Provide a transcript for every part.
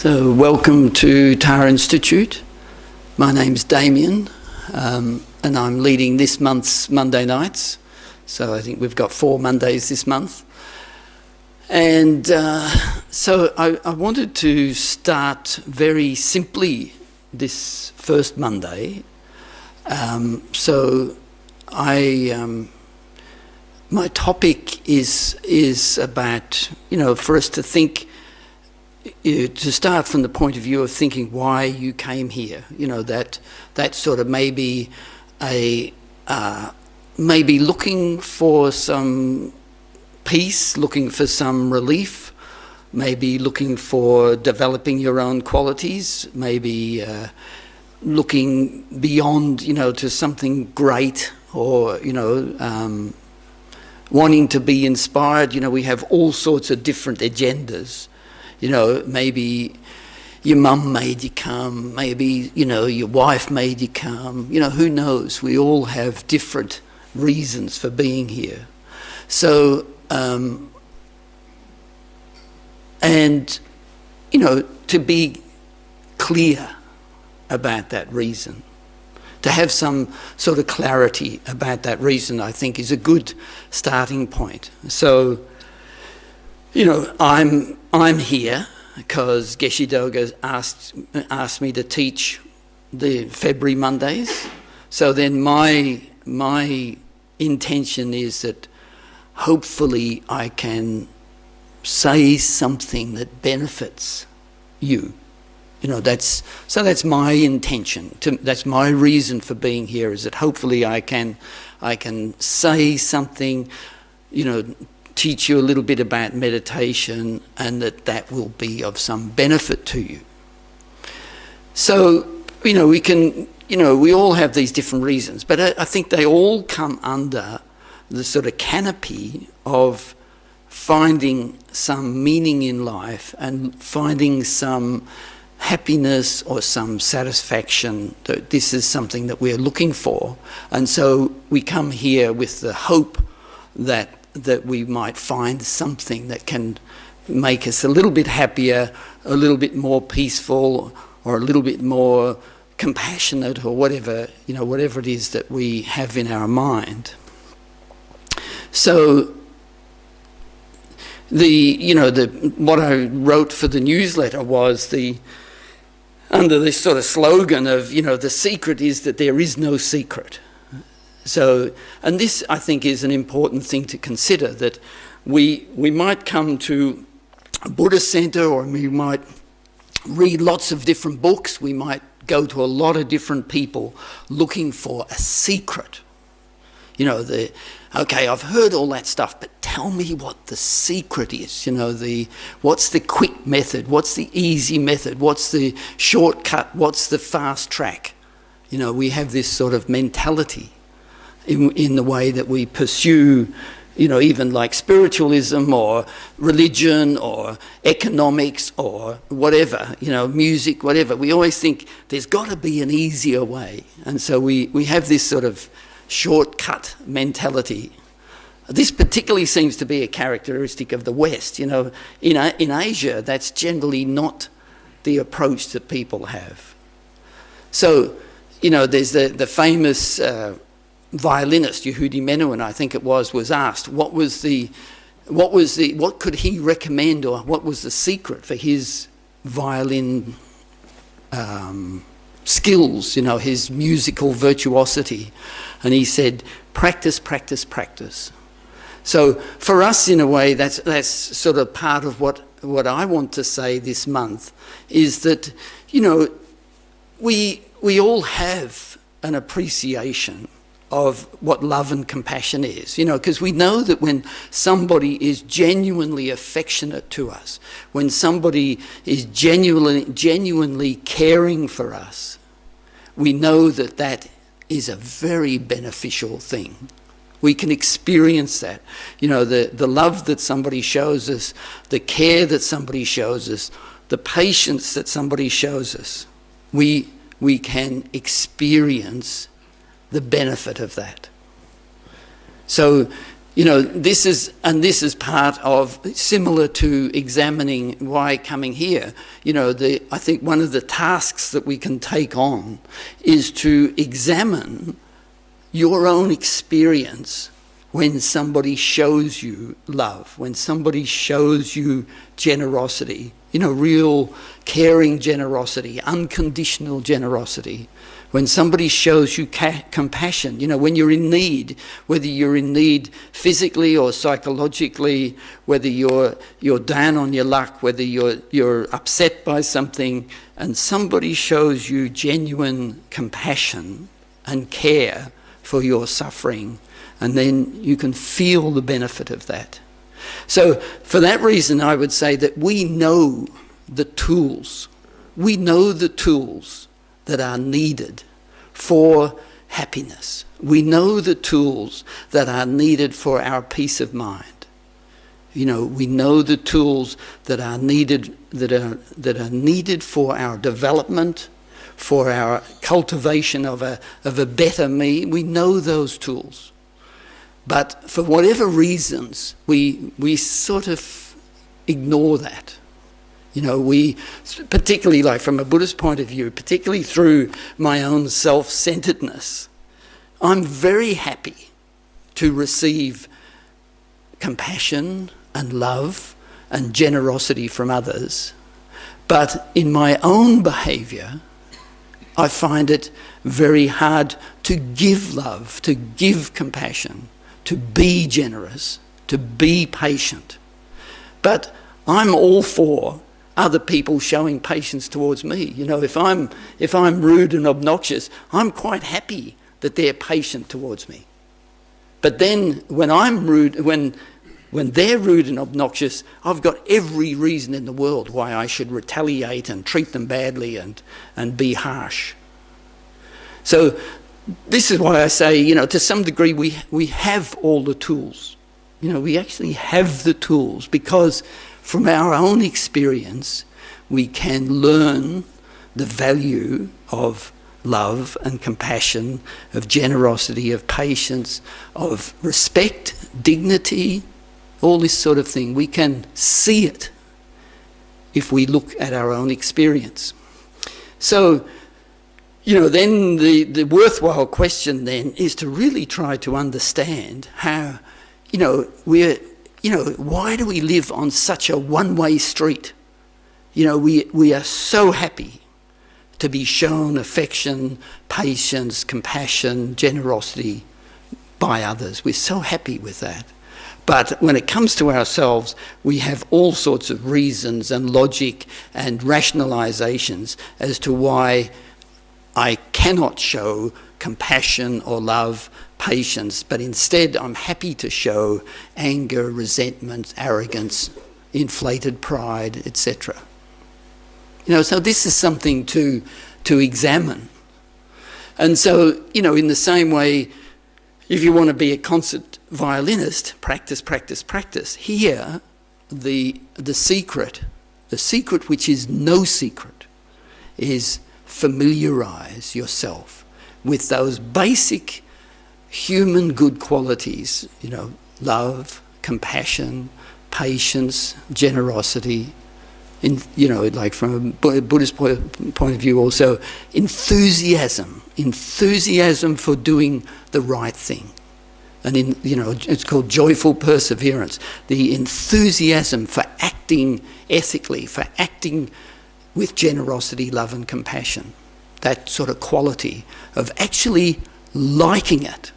So welcome to Tara Institute. My name's Damien, and I'm leading this month's Monday nights. So I think we've got 4 Mondays this month. And so I wanted to start very simply this first Monday. My topic is about, for us to think, to start from the point of view of thinking why you came here. That sort of maybe looking for some peace, looking for some relief, maybe looking for developing your own qualities, maybe looking beyond, to something great, or, wanting to be inspired. We have all sorts of different agendas. Maybe your mum made you come, maybe, your wife made you come, who knows? We all have different reasons for being here. So, to be clear about that reason, to have some sort of clarity about that reason, I think is a good starting point. So, I'm here because Geshe Doga asked me to teach the February Mondays. So then my intention is that hopefully I can say something that benefits you. That's my intention. That's my reason for being here, is that hopefully I can say something, teach you a little bit about meditation, and that will be of some benefit to you. So, we all have these different reasons, but I think they all come under the sort of canopy of finding some meaning in life and finding some happiness or some satisfaction, that this is something that we're looking for. And so we come here with the hope that we might find something that can make us a little bit happier, a little bit more peaceful, or a little bit more compassionate, or whatever it is that we have in our mind. So what I wrote for the newsletter was under this sort of slogan of, the secret is that there is no secret. So, and this, I think, is an important thing to consider, that we might come to a Buddhist center, or we might read lots of different books, we might go to a lot of different people looking for a secret. Okay, I've heard all that stuff, but tell me what the secret is. What's the quick method? What's the easy method? What's the shortcut? What's the fast track? We have this sort of mentality in the way that we pursue, even like spiritualism or religion or economics or whatever, music, whatever. We always think there's got to be an easier way. And so we have this sort of shortcut mentality. This particularly seems to be a characteristic of the West. In Asia, that's generally not the approach that people have. So, there's the famous violinist Yehudi Menuhin, I think it was asked what could he recommend, or what was the secret for his violin skills, his musical virtuosity, and he said, practice, practice, practice. So for us, in a way, that's sort of part of what I want to say this month, is that we all have an appreciation of what love and compassion is, because we know that when somebody is genuinely affectionate to us, when somebody is genuinely caring for us, we know that is a very beneficial thing. We can experience that. The love that somebody shows us, the care that somebody shows us, the patience that somebody shows us, we can experience the benefit of that. So You know, this is part of, similar to examining why coming here. You know, I think one of the tasks that we can take on is to examine your own experience when somebody shows you love, when somebody shows you generosity, you know, real caring generosity, unconditional generosity. When somebody shows you compassion, you know, when you're in need, whether you're in need physically or psychologically, whether you're down on your luck, whether you're upset by something, and somebody shows you genuine compassion and care for your suffering, and then you can feel the benefit of that. So for that reason, I would say that we know the tools. We know the tools that are needed for happiness. We know the tools that are needed for our peace of mind. You know, we know the tools that are needed, that are needed for our development, for our cultivation of a better me. We know those tools. But for whatever reasons, we sort of ignore that. You know, we, particularly like from a Buddhist point of view, particularly through my own self-centeredness, I'm very happy to receive compassion and love and generosity from others. But in my own behaviour, I find it very hard to give love, to give compassion, to be generous, to be patient. But I'm all for other people showing patience towards me. You know, if I'm rude and obnoxious, I'm quite happy that they're patient towards me. But then when I'm rude, when they're rude and obnoxious, I've got every reason in the world why I should retaliate and treat them badly and be harsh. So this is why I say, you know, to some degree we have all the tools. You know, we actually have the tools, because from our own experience, we can learn the value of love and compassion, of generosity, of patience, of respect, dignity, all this sort of thing. We can see it if we look at our own experience. So, you know, then the worthwhile question then is to really try to understand how, you know, why do we live on such a one-way street? You know, we are so happy to be shown affection, patience, compassion, generosity by others. We're so happy with that. But when it comes to ourselves, we have all sorts of reasons and logic and rationalizations as to why I cannot show compassion or love, patience, but instead I'm happy to show anger, resentment, arrogance, inflated pride, etc. You know, so this is something to examine. And so, you know, in the same way, if you want to be a concert violinist, practice, practice, practice. Here, the secret which is no secret, is familiarise yourself with those basic human good qualities, you know, love, compassion, patience, generosity, you know, like from a Buddhist point of view also, enthusiasm for doing the right thing. And you know, it's called joyful perseverance, the enthusiasm for acting ethically, for acting with generosity, love and compassion. That sort of quality of actually liking it,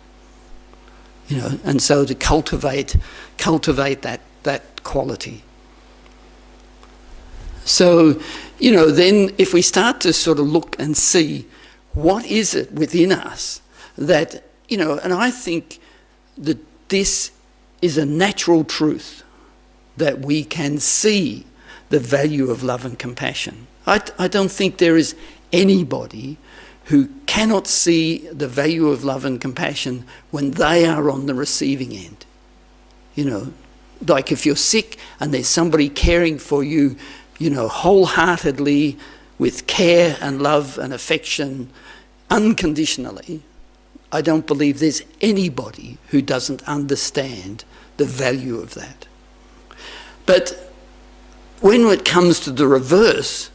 you know, and so to cultivate that quality. So, you know, then if we start to sort of look and see what is it within us that, you know, and I think that this is a natural truth, that we can see the value of love and compassion. I don't think there is anybody who cannot see the value of love and compassion when they are on the receiving end. You know, like if you're sick and there's somebody caring for you, you know, wholeheartedly, with care and love and affection, unconditionally, I don't believe there's anybody who doesn't understand the value of that. But when it comes to the reverse,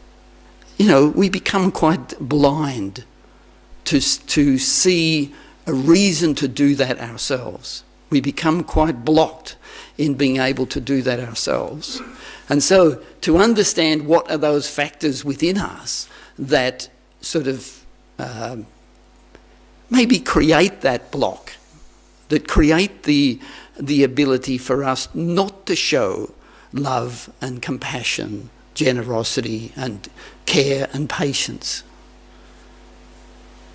you know, we become quite blind to see a reason to do that ourselves. We become quite blocked in being able to do that ourselves. And so to understand what are those factors within us that sort of maybe create that block, that create the ability for us not to show love and compassion, generosity and care and patience.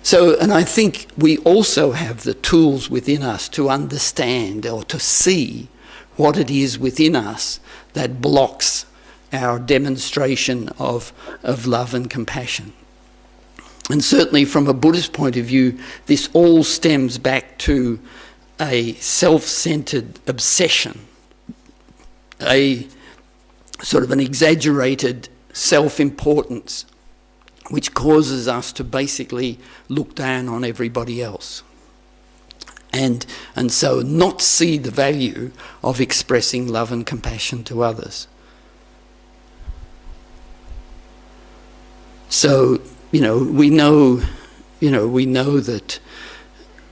So, and I think we also have the tools within us to understand or to see what it is within us that blocks our demonstration of love and compassion. And certainly from a Buddhist point of view, this all stems back to a self-centered obsession, a sort of an exaggerated self-importance, which causes us to basically look down on everybody else. And so not see the value of expressing love and compassion to others. So, you know, we know that,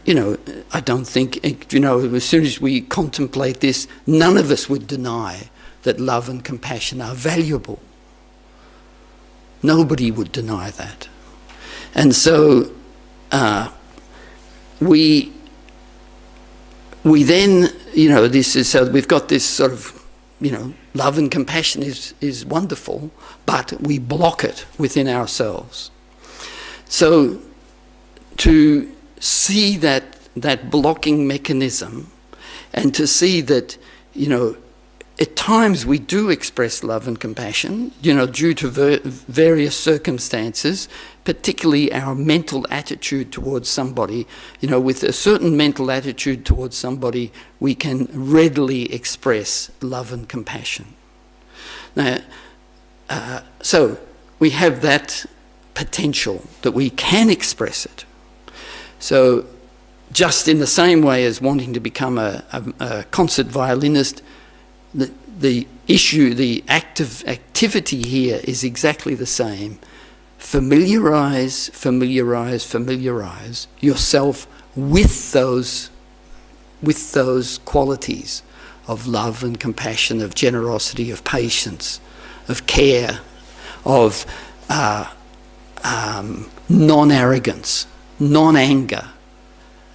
you know, I don't think, you know, as soon as we contemplate this, none of us would deny that love and compassion are valuable. Nobody would deny that. And so we then, you know, this is, so we've got this sort of, you know, love and compassion is wonderful, but we block it within ourselves. So to see that blocking mechanism and to see that, you know, at times we do express love and compassion, you know, due to various circumstances, particularly our mental attitude towards somebody. You know, with a certain mental attitude towards somebody, we can readily express love and compassion. Now, so we have that potential that we can express it. So just in the same way as wanting to become a concert violinist, the issue, the activity here is exactly the same. Familiarise yourself with those qualities of love and compassion, of generosity, of patience, of care, of non-arrogance, non-anger,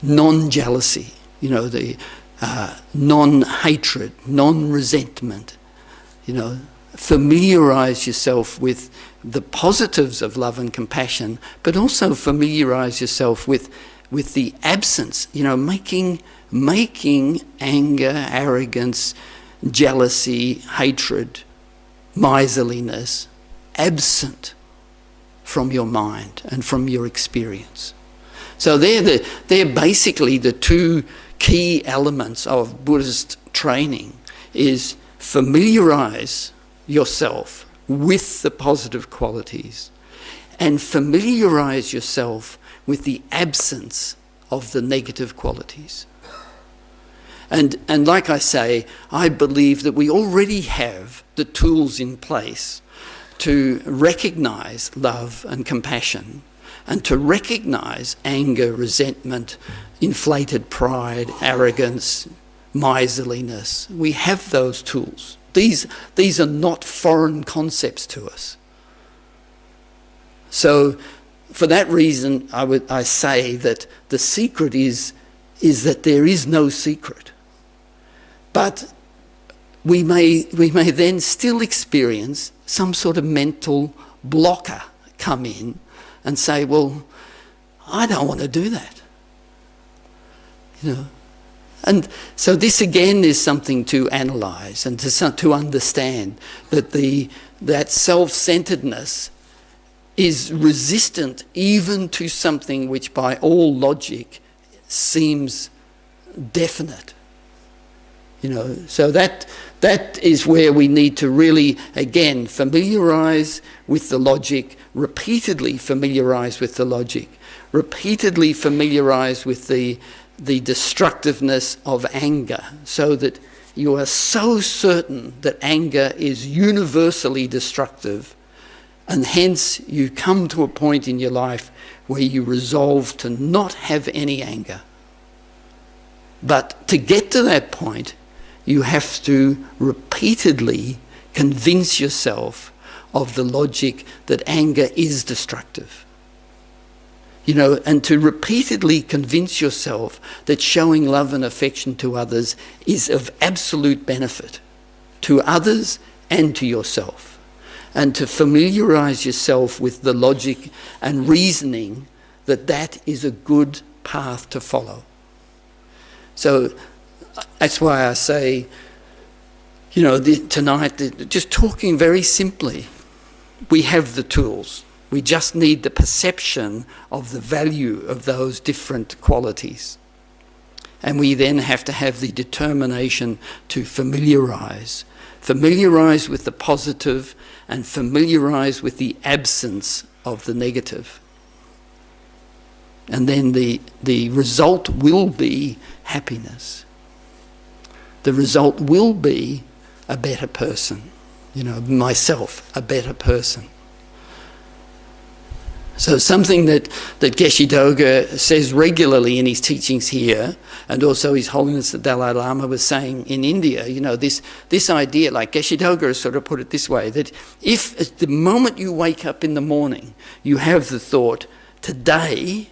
non-jealousy, you know, the non-hatred, non-resentment. You know, familiarise yourself with the positives of love and compassion, but also familiarise yourself with the absence, you know, making anger, arrogance, jealousy, hatred, miserliness absent from your mind and from your experience. So they're basically the two key elements of Buddhist training, is familiarise yourself with the positive qualities and familiarise yourself with the absence of the negative qualities. And like I say, I believe that we already have the tools in place to recognise love and compassion, and to recognise anger, resentment, inflated pride, arrogance, miserliness. We have those tools. These are not foreign concepts to us. So for that reason, I say that the secret is that there is no secret. But we may then still experience some sort of mental blocker come in and say, well, I don't want to do that. You know, and so this again is something to analyse and to understand that that self-centeredness is resistant even to something which by all logic seems definite. You know, so that is where we need to really, again, familiarise with the logic, repeatedly familiarise with the logic, repeatedly familiarise with the destructiveness of anger, so that you are so certain that anger is universally destructive, and hence you come to a point in your life where you resolve to not have any anger. But to get to that point, you have to repeatedly convince yourself of the logic that anger is destructive. You know, and to repeatedly convince yourself that showing love and affection to others is of absolute benefit to others and to yourself. And to familiarise yourself with the logic and reasoning that that is a good path to follow. So that's why I say, you know, tonight, just talking very simply, we have the tools. We just need the perception of the value of those different qualities. And we then have to have the determination to familiarise with the positive and familiarise with the absence of the negative. And then the result will be happiness. The result will be a better person, you know, myself, a better person. So something that Geshe Doga says regularly in his teachings here, and also His Holiness the Dalai Lama was saying in India, you know, this idea, like Geshe Doga has sort of put it this way, that if at the moment you wake up in the morning, you have the thought, today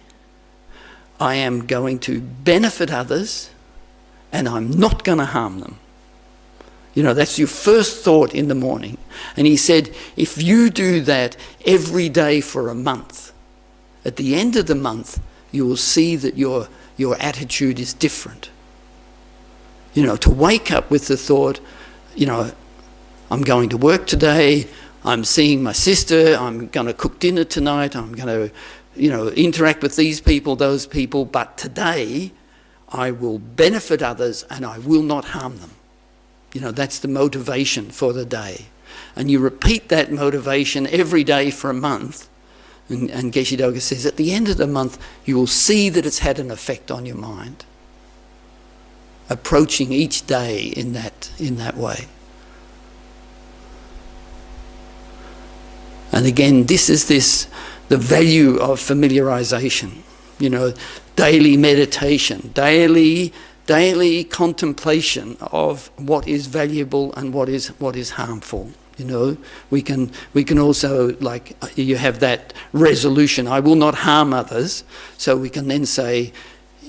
I am going to benefit others and I'm not going to harm them. You know, that's your first thought in the morning. And he said, if you do that every day for a month, at the end of the month, you will see that your attitude is different. You know, to wake up with the thought, you know, I'm going to work today, I'm seeing my sister, I'm going to cook dinner tonight, I'm going to, you know, interact with these people, those people, but today I will benefit others and I will not harm them. You know, that's the motivation for the day. And you repeat that motivation every day for a month. And Geshe Doga says, at the end of the month, you will see that it's had an effect on your mind. Approaching each day in that way. And again, this is the value of familiarization. You know, daily meditation, daily contemplation of what is valuable and what is harmful. You know, we can also, like, you have that resolution, I will not harm others, so we can then say,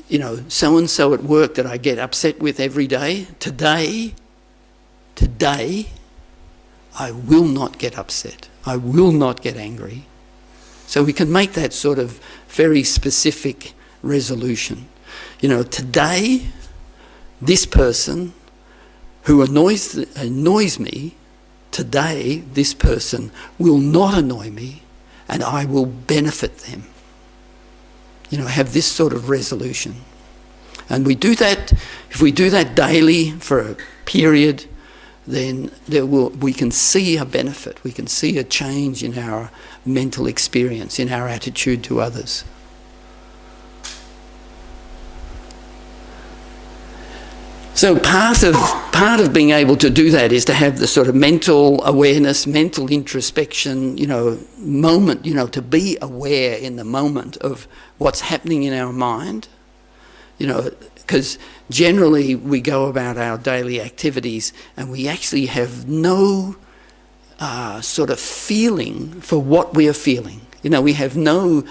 you know, so-and-so at work that I get upset with every day, today, I will not get upset, I will not get angry. So we can make that sort of very specific resolution. You know, today, this person who annoys me, today this person will not annoy me and I will benefit them. You know, have this sort of resolution. And we do that, if we do that daily for a period, then we can see a benefit, we can see a change in our mental experience, in our attitude to others. So part of being able to do that is to have the sort of mental awareness, mental introspection, you know, moment, you know, to be aware in the moment of what's happening in our mind, you know, because generally we go about our daily activities and we actually have no sort of feeling for what we are feeling. You know, we have no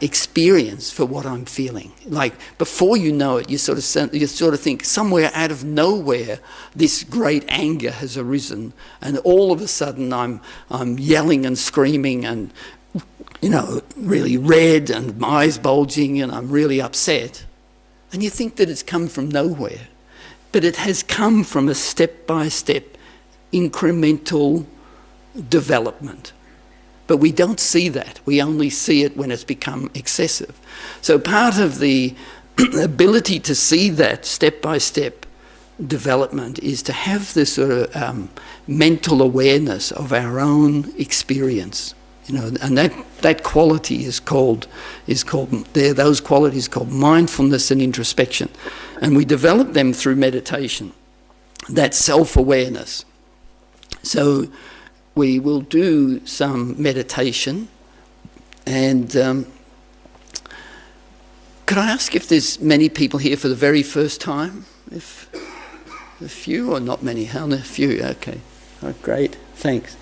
experience for what I'm feeling. Like, before you know it, you sort of think somewhere out of nowhere this great anger has arisen, and all of a sudden I'm yelling and screaming and, you know, really red and my eyes bulging and I'm really upset. And you think that it's come from nowhere, but it has come from a step-by-step incremental development. But we don't see that. We only see it when it's become excessive. So part of the ability to see that step-by-step development is to have this sort of mental awareness of our own experience. You know, and that quality is called those qualities called mindfulness and introspection, and we develop them through meditation. That self-awareness. So we will do some meditation, and could I ask if there's many people here for the very first time? If a few or not many? How many? A few. Okay. Oh, great. Thanks.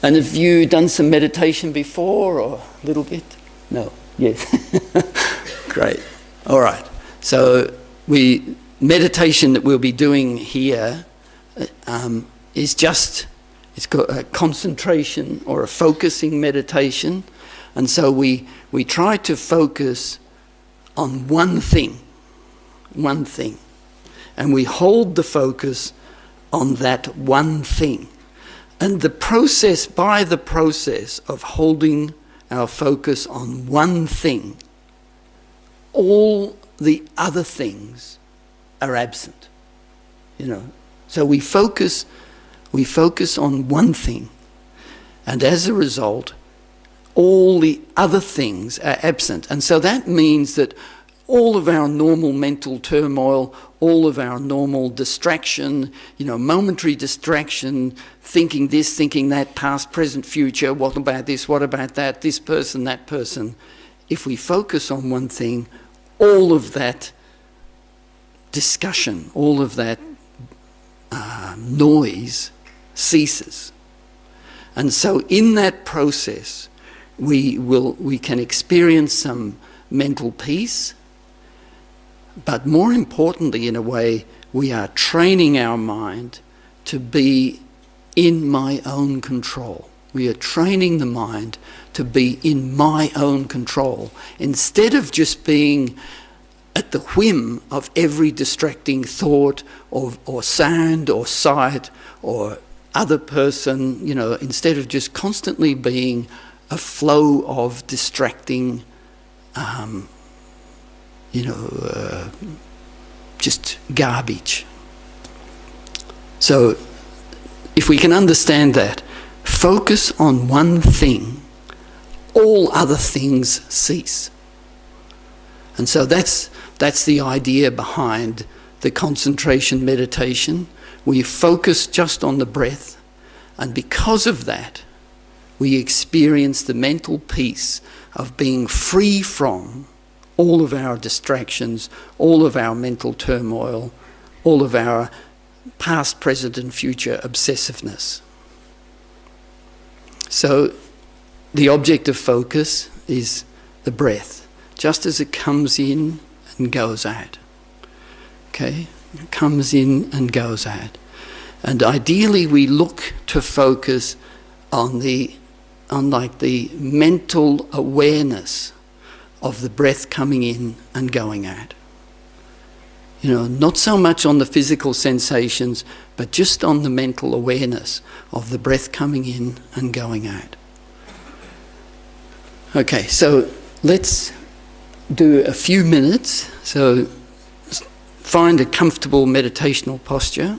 And have you done some meditation before, or a little bit? No. Yes. Great. All right. So meditation that we'll be doing here is just, it's got a concentration or a focusing meditation. And so we try to focus on one thing. And we hold the focus on that one thing. And by the process of holding our focus on one thing, all the other things are absent. You know, so we focus on one thing, and as a result, all the other things are absent. And so that means that all of our normal mental turmoil, all of our normal distraction, you know, momentary distraction, thinking this, thinking that, past, present, future, what about this, what about that, this person, that person. If we focus on one thing, all of that discussion, all of that noise ceases. And so in that process, we can experience some mental peace, but more importantly, in a way, we are training our mind to be in my own control. We are training the mind to be in my own control, instead of just being at the whim of every distracting thought or sound or sight or other person, you know, instead of just constantly being a flow of distracting just garbage. So if we can understand that, focus on one thing, all other things cease. And so that's the idea behind the concentration meditation. We focus just on the breath, and because of that, we experience the mental peace of being free from all of our distractions, all of our mental turmoil, all of our past, present and future obsessiveness. So the object of focus is the breath, just as it comes in and goes out. Okay? It comes in and goes out. And ideally we look to focus on the mental awareness of the breath coming in and going out. You know, not so much on the physical sensations, but just on the mental awareness of the breath coming in and going out. Okay, so let's do a few minutes. So find a comfortable meditational posture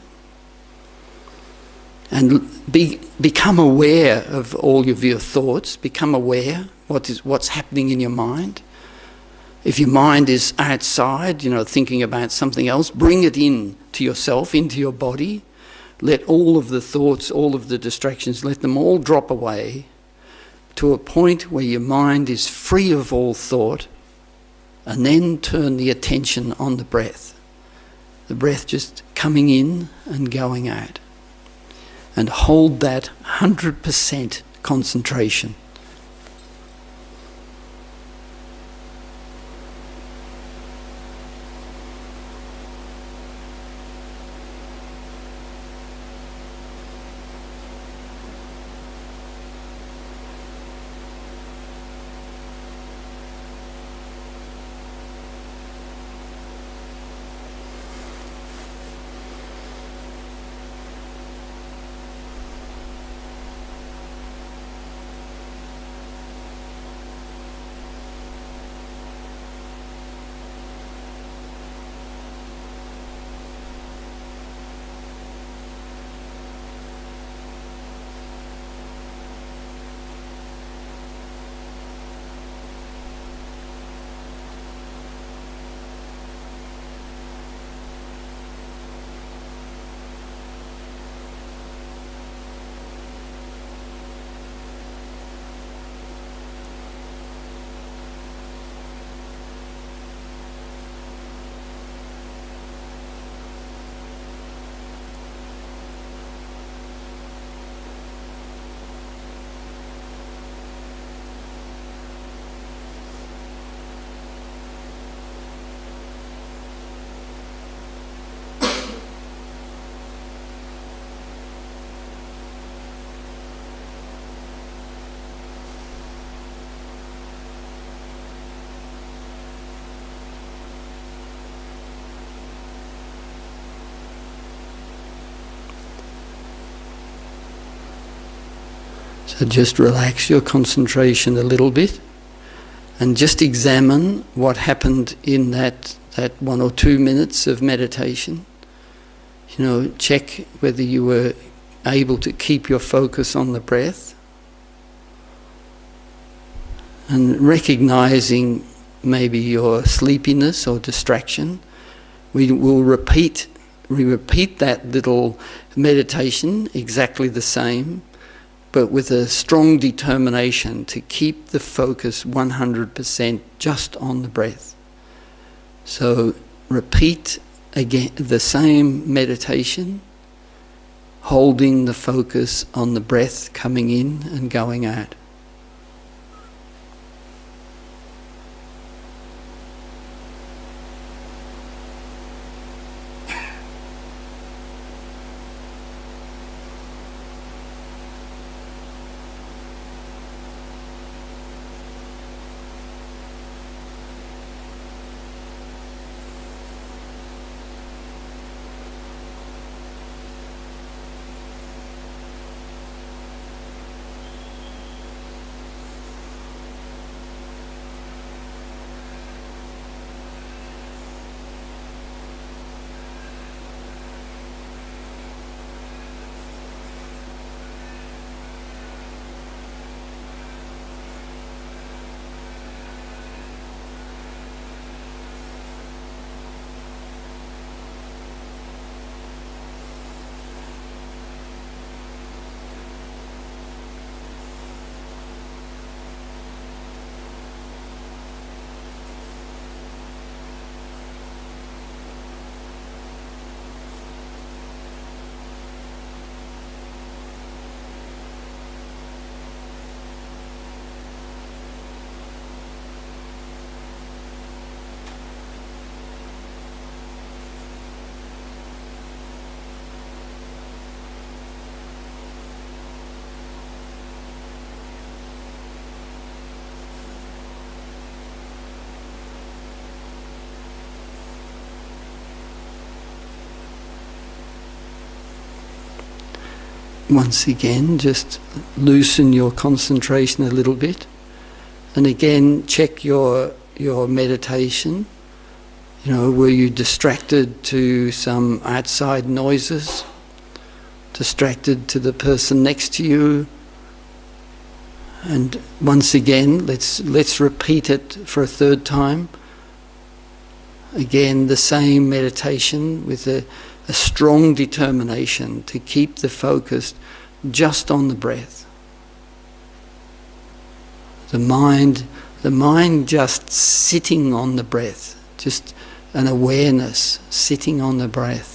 and become aware of all of your thoughts. Become aware what's happening in your mind. If your mind is outside, you know, thinking about something else, bring it in to yourself, into your body. Let all of the thoughts, all of the distractions, let them all drop away to a point where your mind is free of all thought, and then turn the attention on the breath. The breath just coming in and going out. And hold that 100% concentration. So just relax your concentration a little bit and just examine what happened in that 1 or 2 minutes of meditation. You know, check whether you were able to keep your focus on the breath, and recognizing maybe your sleepiness or distraction. We repeat that little meditation exactly the same, but with a strong determination to keep the focus 100% just on the breath. So repeat again the same meditation, holding the focus on the breath coming in and going out. Once again, just loosen your concentration a little bit, and again check your meditation. You know, were you distracted to some outside noises? Distracted to the person next to you? And once again, let's repeat it for a third time. Again, the same meditation with a strong determination to keep the focus just on the breath. The mind just sitting on the breath, just an awareness sitting on the breath.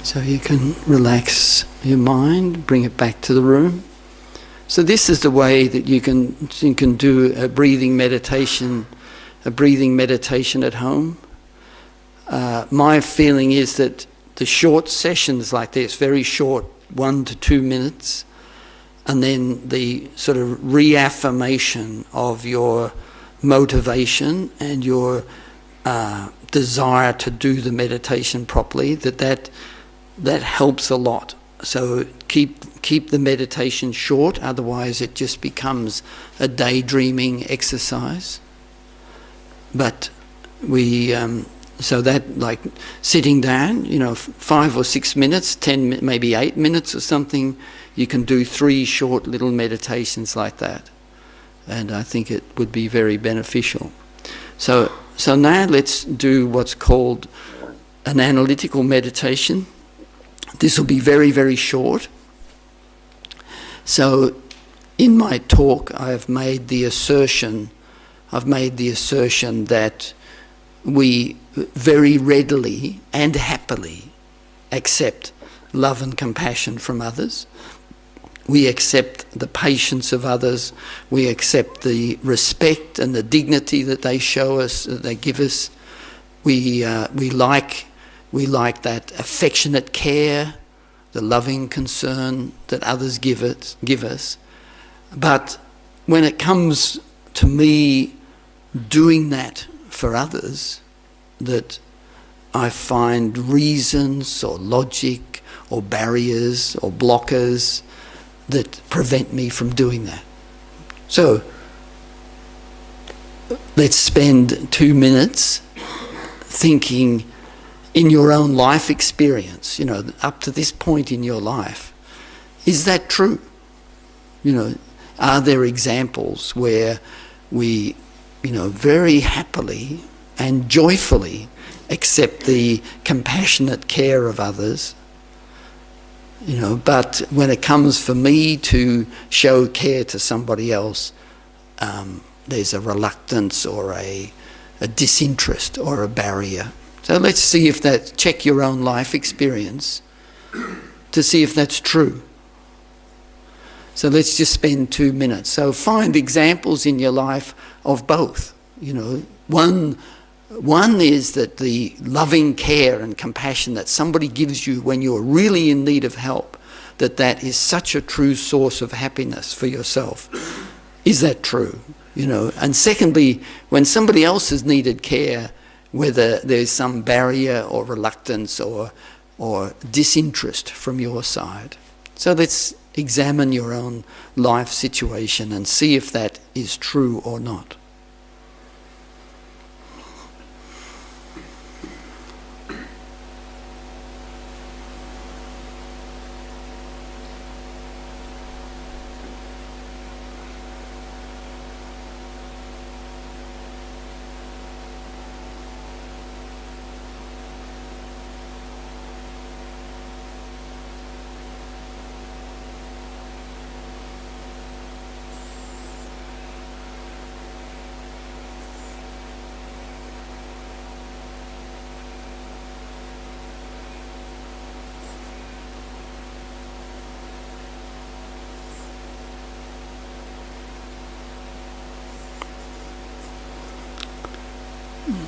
So you can relax your mind, bring it back to the room. So this is the way that you can do a breathing meditation at home. My feeling is that the short sessions like this, very short, 1 to 2 minutes, and then the sort of reaffirmation of your motivation and your desire to do the meditation properly, that helps a lot. So keep the meditation short, otherwise it just becomes a daydreaming exercise. But so that, like sitting down, 5 or 6 minutes, 10, maybe 8 minutes or something, you can do 3 short little meditations like that. And I think it would be very beneficial. So now let's do what's called an analytical meditation. This will be very, very short. So in my talk, I've made the assertion that we very readily and happily accept love and compassion from others. We accept the patience of others. We accept the respect and the dignity that they show us, that they give us. We like that affectionate care, the loving concern that others give us. But when it comes to me doing that for others, that I find reasons or logic or barriers or blockers that prevent me from doing that. So let's spend 2 minutes thinking in your own life experience, up to this point in your life, is that true? Are there examples where we, very happily and joyfully accept the compassionate care of others, but when it comes for me to show care to somebody else, there's a reluctance or a disinterest or a barrier. So let's see if check your own life experience to see if that's true. So let's just spend 2 minutes. So find examples in your life of both. One is that the loving care and compassion that somebody gives you when you're really in need of help, that is such a true source of happiness for yourself. Is that true? And secondly, when somebody else has needed care, whether there's some barrier or reluctance or disinterest from your side. So let's examine your own life situation and see if that is true or not.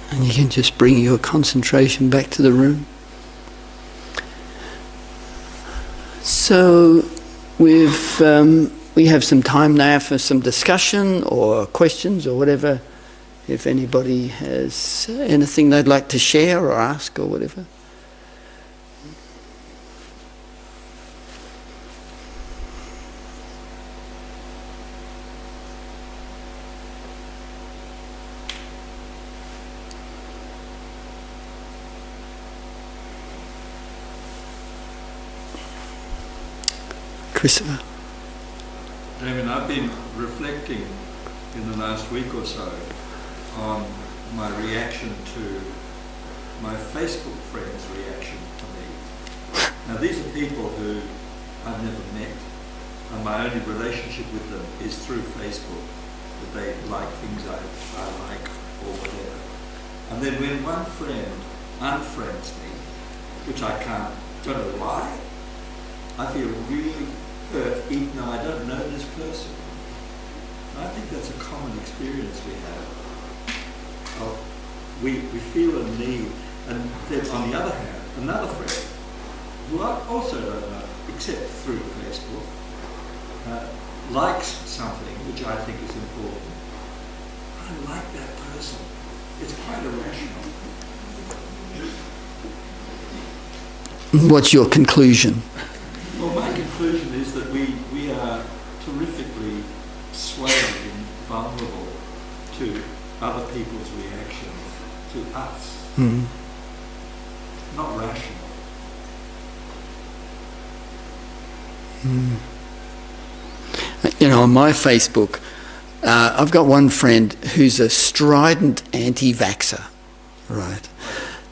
And you can just bring your concentration back to the room. So we have some time now for some discussion or questions or whatever. If anybody has anything they'd like to share or ask or whatever. Christopher. Damien, I've been reflecting in the last week or so on my reaction to my Facebook friends' reaction to me. Now these are people who I've never met, and my only relationship with them is through Facebook, that they like things I like or whatever. And then when one friend unfriends me, which I can't Don't know why. I feel really hurt even though I don't know this person. And I think that's a common experience we have. We feel a need, and then on the other hand, another friend, who I also don't know, except through Facebook, likes something which I think is important. I like that person. It's quite irrational. What's your conclusion? Well, my conclusion is that we are terrifically swayed and vulnerable to other people's reactions to us. Mm. Not rational. Mm. You know, on my Facebook, I've got one friend who's a strident anti-vaxxer, right?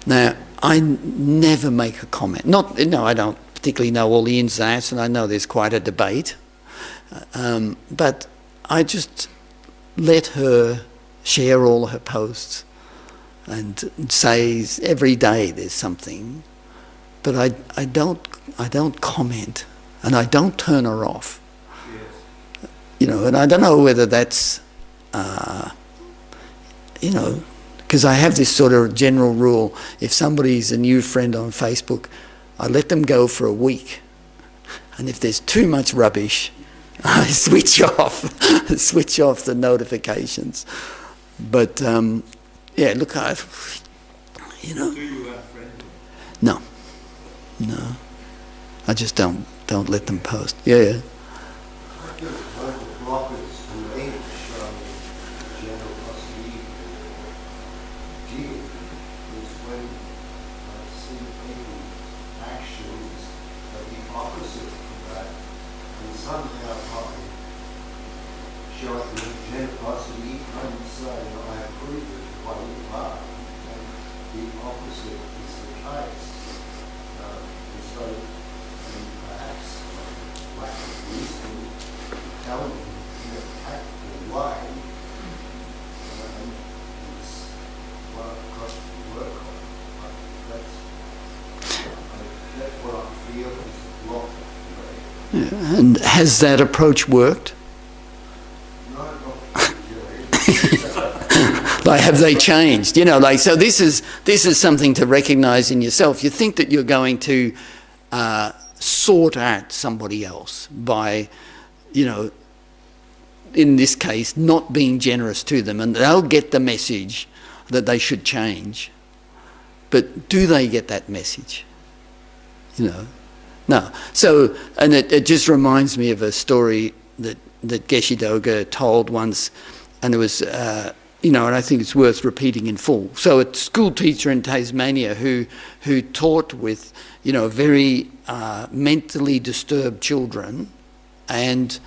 Now, I never make a comment. I don't particularly know all the ins and outs, and I know there's quite a debate. But I just let her share all her posts and says every day there's something. But I don't comment, and I don't turn her off. Yes. You know, and I don't know whether that's, you know, because I have this sort of general rule: if somebody's a new friend on Facebook, I let them go for a week, and if there's too much rubbish, I switch off the notifications. But yeah, look, you know. Do you unfriend them? No, I just don't let them post. Yeah. I think one of the blockers to me from generosity deal is when I see people's actions are the opposite of that, and somehow I show it with generosity and say I approve of what you are, and the opposite is the case. So perhaps lack of wisdom, telling them in a tactful way, is what I've got to work on. That's what I feel is the block for me. Yeah. And has that approach worked? No, not particularly. Like, have they changed? You know, like, so this is something to recognise in yourself. You think that you're going to sort out somebody else by, you know, in this case, not being generous to them, and they'll get the message that they should change. But do they get that message? You know, no. So, and it just reminds me of a story that Geshe Doga told once, and it was, you know, and I think it's worth repeating in full. So a school teacher in Tasmania who taught with, you know, very mentally disturbed children, and,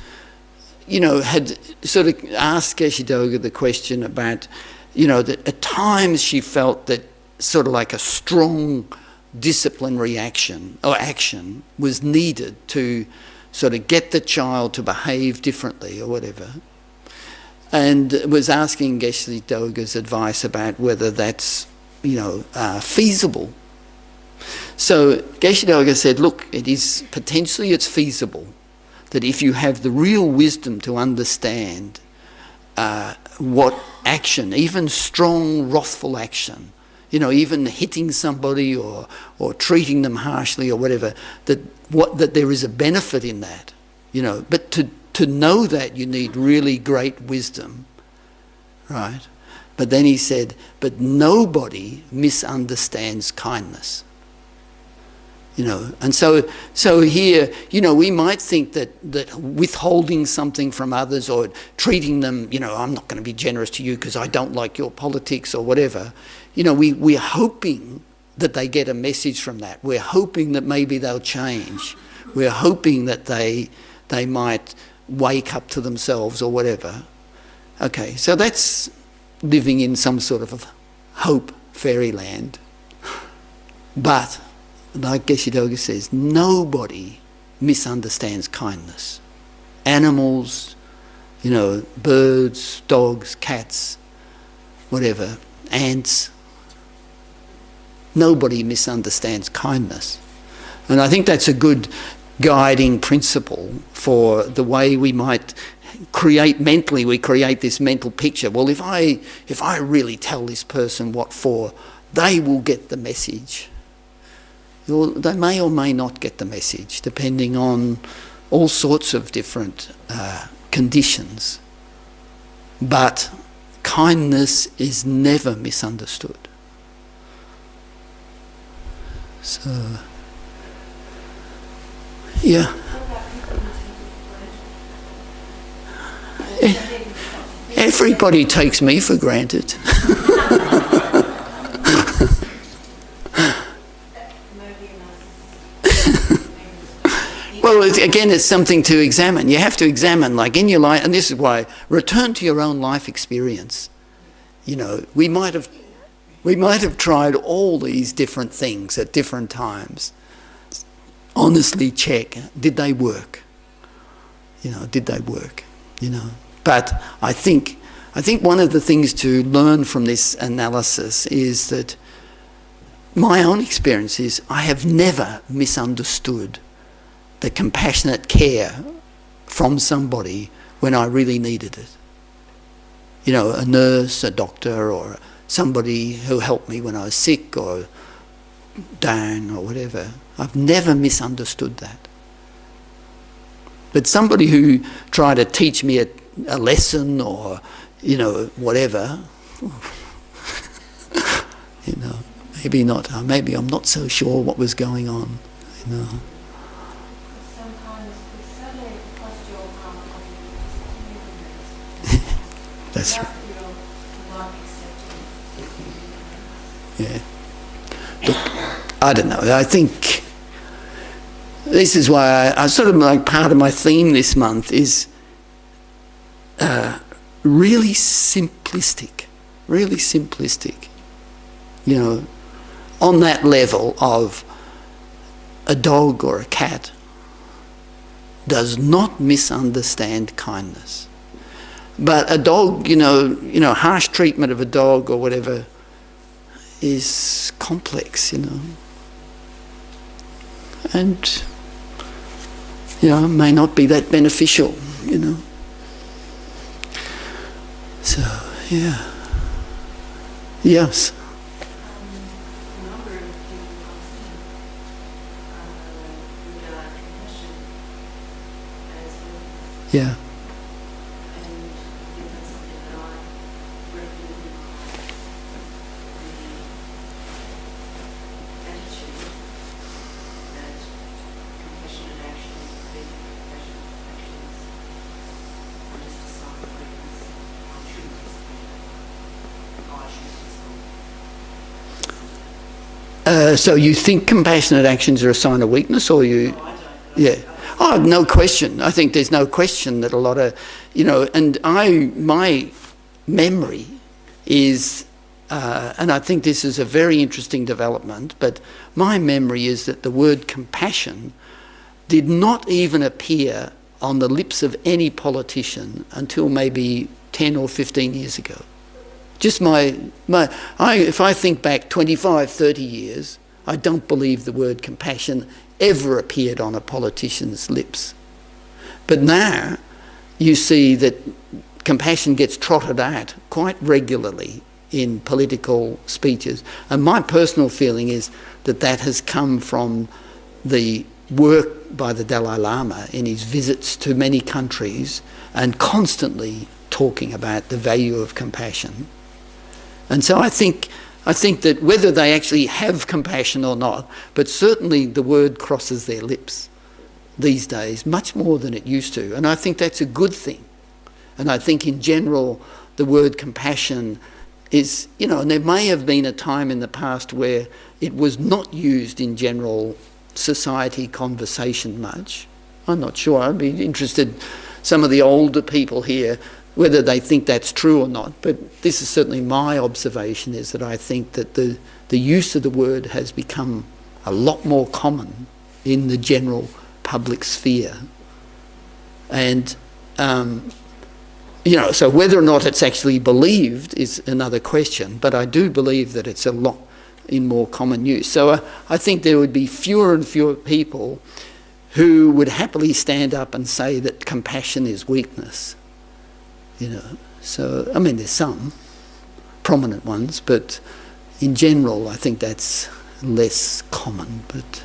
you know, had sort of asked Geshe Doga the question about, you know, that at times she felt that sort of like a strong disciplinary action was needed to sort of get the child to behave differently or whatever. And was asking Geshe Doga's advice about whether that's, you know, feasible. So Geshe Doga said, look, it's feasible that if you have the real wisdom to understand what action, even strong, wrathful action, you know, even hitting somebody or treating them harshly or whatever, that there is a benefit in that, you know. But to know that, you need really great wisdom, right? But then he said, but nobody misunderstands kindness. You know, and so here, you know, we might think that withholding something from others or treating them, you know, I'm not going to be generous to you because I don't like your politics or whatever, you know, we're hoping that they get a message from that. We're hoping that maybe they'll change. We're hoping that they might wake up to themselves or whatever. Okay, so that's living in some sort of hope fairyland. But like Geshe Doga says, nobody misunderstands kindness. Animals, you know, birds, dogs, cats, whatever, ants. Nobody misunderstands kindness. And I think that's a good guiding principle for the way we might create mentally. We create this mental picture. Well, if I really tell this person what for, they will get the message. Well, they may or may not get the message, depending on all sorts of different conditions. But kindness is never misunderstood. So, yeah. Everybody takes me for granted. Well, again, it's something to examine. You have to examine, like in your life, and this is why, return to your own life experience. You know, we might have tried all these different things at different times. Honestly check, did they work? You know, did they work? You know, but I think one of the things to learn from this analysis is that my own experience is I have never misunderstood the compassionate care from somebody when I really needed it. You know, a nurse, a doctor, or somebody who helped me when I was sick or down or whatever. I've never misunderstood that. But somebody who tried to teach me a lesson or, you know, whatever, you know, maybe not. Maybe I'm not so sure what was going on, you know. That's right. Yeah. Look, I don't know. I think this is why I sort of like part of my theme this month is really simplistic. Really simplistic. You know, on that level of a dog or a cat does not misunderstand kindness. But a dog, you know, harsh treatment of a dog or whatever is complex, you know. And, you know, may not be that beneficial, you know. So, yeah. Yes. Yeah. So you think compassionate actions are a sign of weakness, or you? No, I don't. Yeah. Oh, no question. I think there's no question that a lot of, you know, and my memory is, and I think this is a very interesting development, but my memory is that the word compassion did not even appear on the lips of any politician until maybe 10 or 15 years ago. Just if I think back 25, 30 years, I don't believe the word compassion ever appeared on a politician's lips. But now you see that compassion gets trotted out quite regularly in political speeches. And my personal feeling is that that has come from the work by the Dalai Lama in his visits to many countries and constantly talking about the value of compassion. And so I think that whether they actually have compassion or not, but certainly the word crosses their lips these days much more than it used to. And I think that's a good thing. And I think in general the word compassion is, you know, and there may have been a time in the past where it was not used in general society conversation much. I'm not sure. I'd be interested, some of the older people here, whether they think that's true or not, but this is certainly my observation, is that I think that the use of the word has become a lot more common in the general public sphere. And, you know, so whether or not it's actually believed is another question, but I do believe that it's a lot, in more common use. So I think there would be fewer and fewer people who would happily stand up and say that compassion is weakness. You know, so I mean, there's some prominent ones, but in general, I think that's less common. But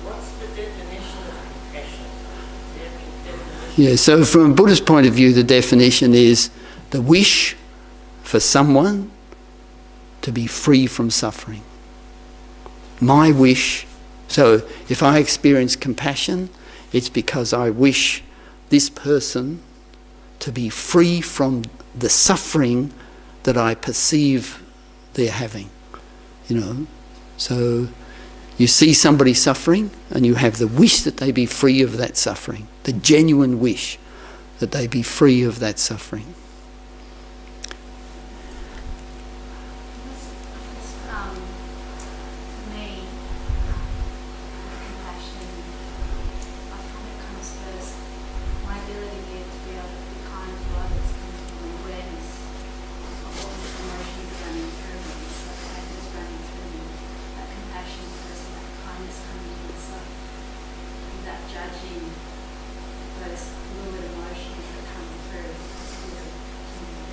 what's the definition of compassion? yeah, so from a Buddhist point of view, the definition is the wish for someone to be free from suffering. My wish. So if I experience compassion, it's because I wish this person to be free from the suffering that I perceive they're having. You know, so you see somebody suffering and you have the wish that they be free of that suffering, the genuine wish that they be free of that suffering. For me, compassion, I find it comes first. My ability to be able to be kind to others comes from awareness of all the emotions running through me, so sadness running through me, that compassion first, and that kindness coming to myself, and that judging those fluid emotions that come through human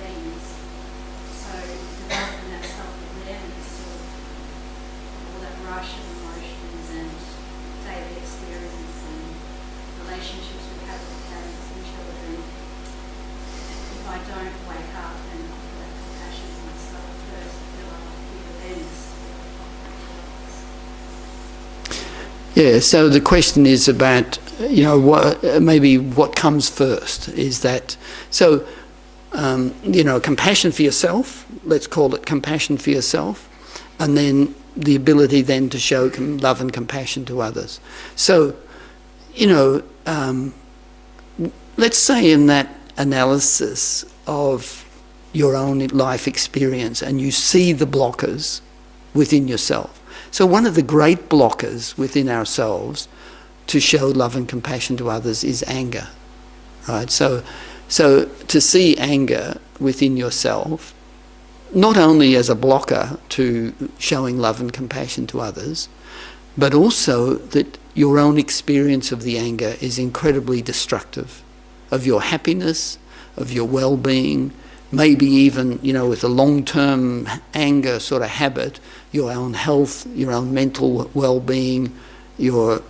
beings. So developing that self-awareness of all that rush of emotions and daily experience and relationships we have with parents and children. If I don't wake up and offer that compassion to myself first, develop the awareness of others. Yeah, so the question is about, you know, what comes first is that, so, you know, compassion for yourself, let's call it compassion for yourself, and then the ability then to show love and compassion to others. So, you know, let's say in that analysis of your own life experience and you see the blockers within yourself. So one of the great blockers within ourselves to show love and compassion to others is anger, right? So to see anger within yourself, not only as a blocker to showing love and compassion to others, but also that your own experience of the anger is incredibly destructive of your happiness, of your well-being, maybe even, you know, with a long-term anger sort of habit, your own health, your own mental well-being, your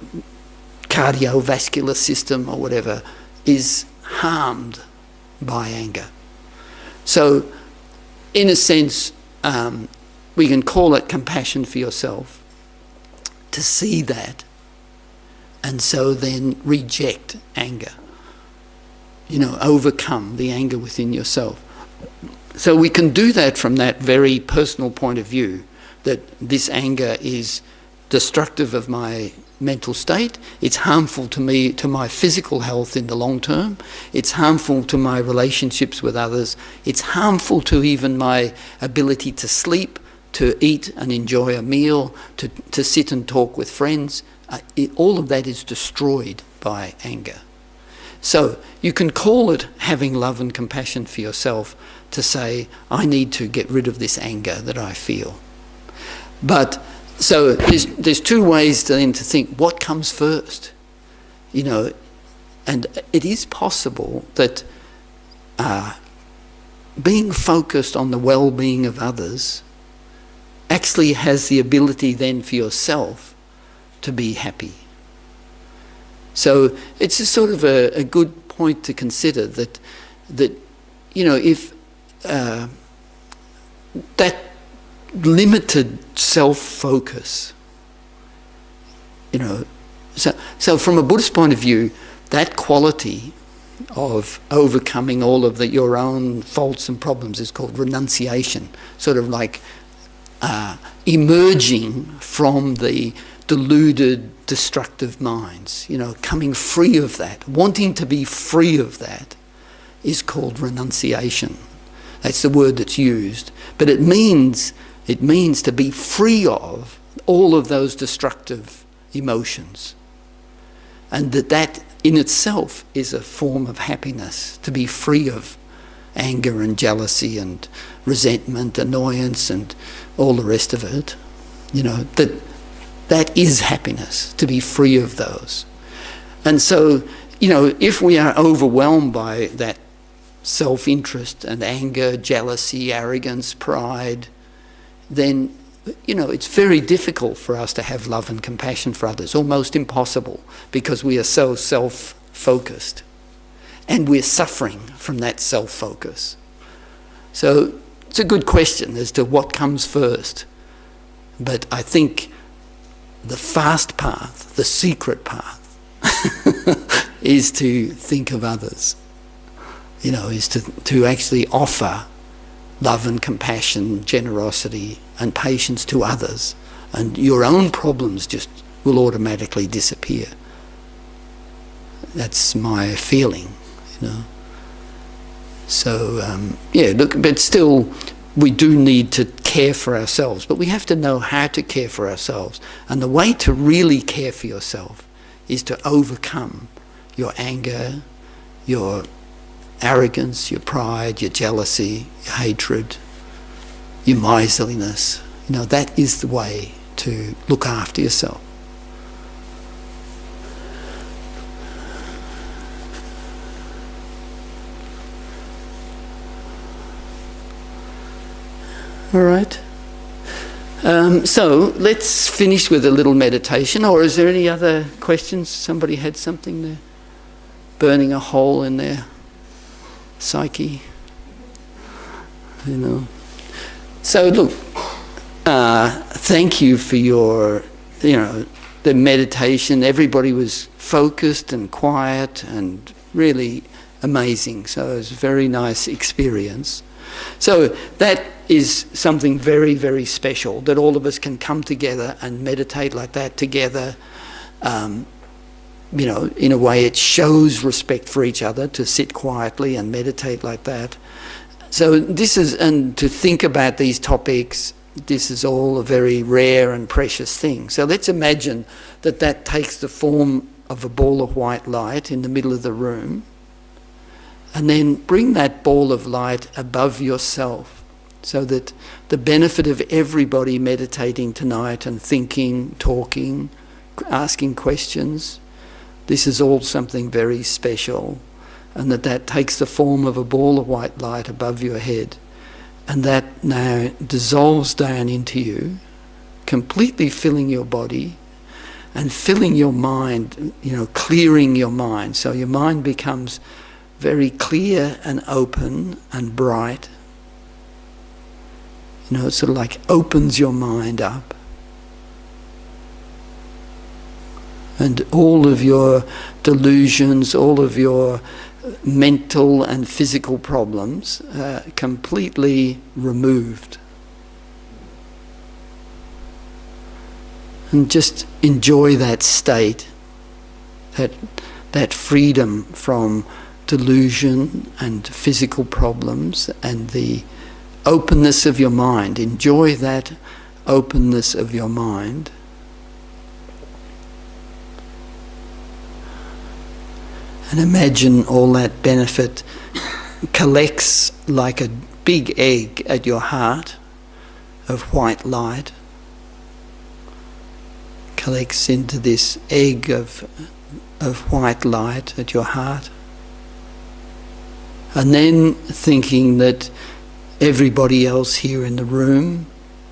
cardiovascular system or whatever is harmed by anger. So, in a sense, we can call it compassion for yourself, to see that, and so then reject anger. You know, overcome the anger within yourself. So we can do that from that very personal point of view, that this anger is destructive of my mental state, it's harmful to me, to my physical health in the long term, it's harmful to my relationships with others, it's harmful to even my ability to sleep, to eat and enjoy a meal, to sit and talk with friends. All of that is destroyed by anger. So you can call it having love and compassion for yourself, to say, I need to get rid of this anger that I feel. But so there's two ways then to think what comes first, you know, and it is possible that being focused on the well-being of others actually has the ability then for yourself to be happy. So it's a sort of a good point to consider that you know, if that limited self-focus, you know, so from a Buddhist point of view, that quality of overcoming all of your own faults and problems is called renunciation, sort of like emerging from the deluded, destructive minds, you know, coming free of that, wanting to be free of that is called renunciation. That's the word that's used. But it means to be free of all of those destructive emotions. And that in itself is a form of happiness, to be free of anger and jealousy and resentment, annoyance and all the rest of it. You know, that is happiness, to be free of those. And so, you know, if we are overwhelmed by that self-interest and anger, jealousy, arrogance, pride, then, you know, it's very difficult for us to have love and compassion for others, almost impossible, because we are so self-focused. And we're suffering from that self-focus. So it's a good question as to what comes first. But I think the fast path, the secret path, is to think of others. You know, is to actually offer love and compassion, generosity and patience to others. And your own problems just will automatically disappear. That's my feeling, you know. So, yeah, look, but still we do need to care for ourselves, but we have to know how to care for ourselves. And the way to really care for yourself is to overcome your anger, your arrogance, your pride, your jealousy, your hatred, your miserliness. You know, that is the way to look after yourself. All right. So let's finish with a little meditation. Or is there any other questions? Somebody had something there? Burning a hole in their psyche? You know. So look, thank you for your, you know, the meditation. Everybody was focused and quiet and really amazing. So it was a very nice experience. So that is something very, very special, that all of us can come together and meditate like that together. You know, in a way it shows respect for each other to sit quietly and meditate like that. So this is, and to think about these topics, this is all a very rare and precious thing. So let's imagine that that takes the form of a ball of white light in the middle of the room. And then bring that ball of light above yourself, so that the benefit of everybody meditating tonight and thinking, talking, asking questions, this is all something very special, and that takes the form of a ball of white light above your head, and that now dissolves down into you, completely filling your body and filling your mind, you know, clearing your mind. So your mind becomes very clear and open and bright. You know, it sort of like opens your mind up. And all of your delusions, all of your mental and physical problems are completely removed. And just enjoy that state, that freedom from delusion and physical problems, and the openness of your mind. Enjoy that openness of your mind. And imagine all that benefit collects like a big egg at your heart of white light. Collects into this egg of white light at your heart. And then thinking that everybody else here in the room,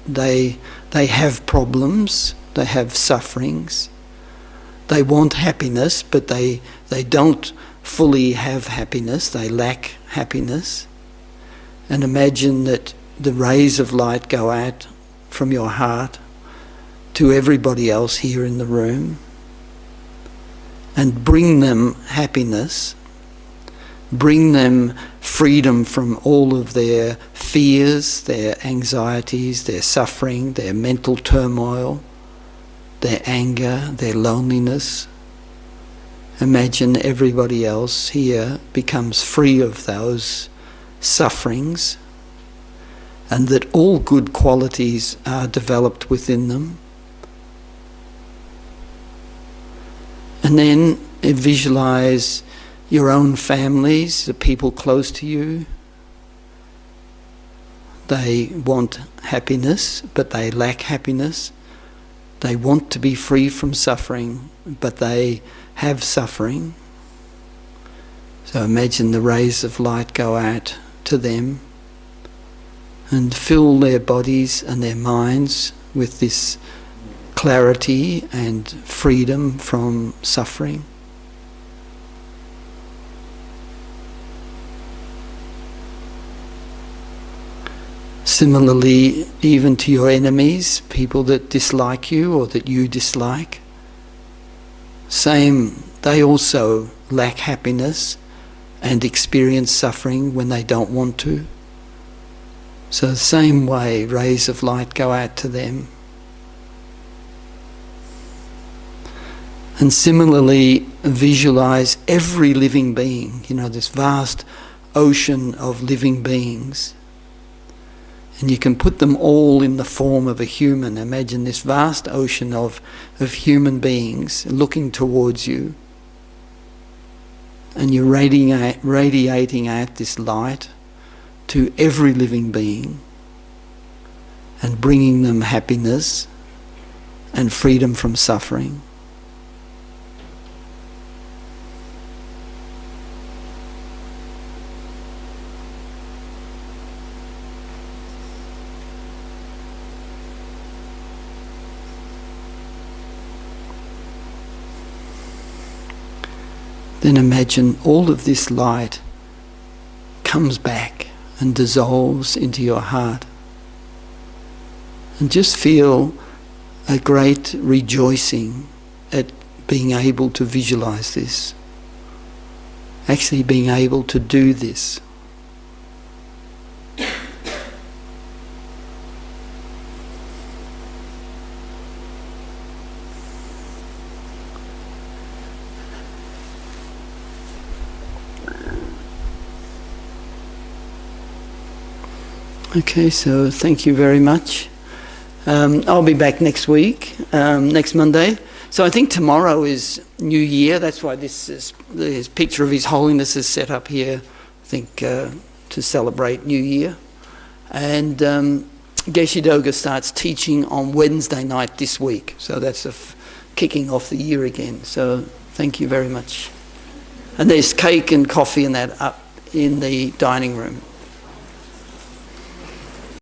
they have problems, they have sufferings, they want happiness, but they don't fully have happiness, they lack happiness. And imagine that the rays of light go out from your heart to everybody else here in the room and bring them happiness. Bring them freedom from all of their fears, their anxieties, their suffering, their mental turmoil, their anger, their loneliness. Imagine everybody else here becomes free of those sufferings, and that all good qualities are developed within them. And then visualize your own families, the people close to you, they want happiness, but they lack happiness. They want to be free from suffering, but they have suffering. So imagine the rays of light go out to them and fill their bodies and their minds with this clarity and freedom from suffering. Similarly, even to your enemies, people that dislike you or that you dislike, same, they also lack happiness and experience suffering when they don't want to. So the same way, rays of light go out to them. And similarly, visualize every living being, this vast ocean of living beings. And you can put them all in the form of a human. Imagine this vast ocean of human beings looking towards you. And you're radiating out this light to every living being and bringing them happiness and freedom from suffering. Then imagine all of this light comes back and dissolves into your heart. And just feel a great rejoicing at being able to visualize this. Actually being able to do this. Okay, so thank you very much. I'll be back next week, next Monday. So I think tomorrow is New Year. That's why this picture of His Holiness is set up here, I think, to celebrate New Year. And Geshe Doga starts teaching on Wednesday night this week. So that's kicking off the year again. So thank you very much. And there's cake and coffee and that up in the dining room.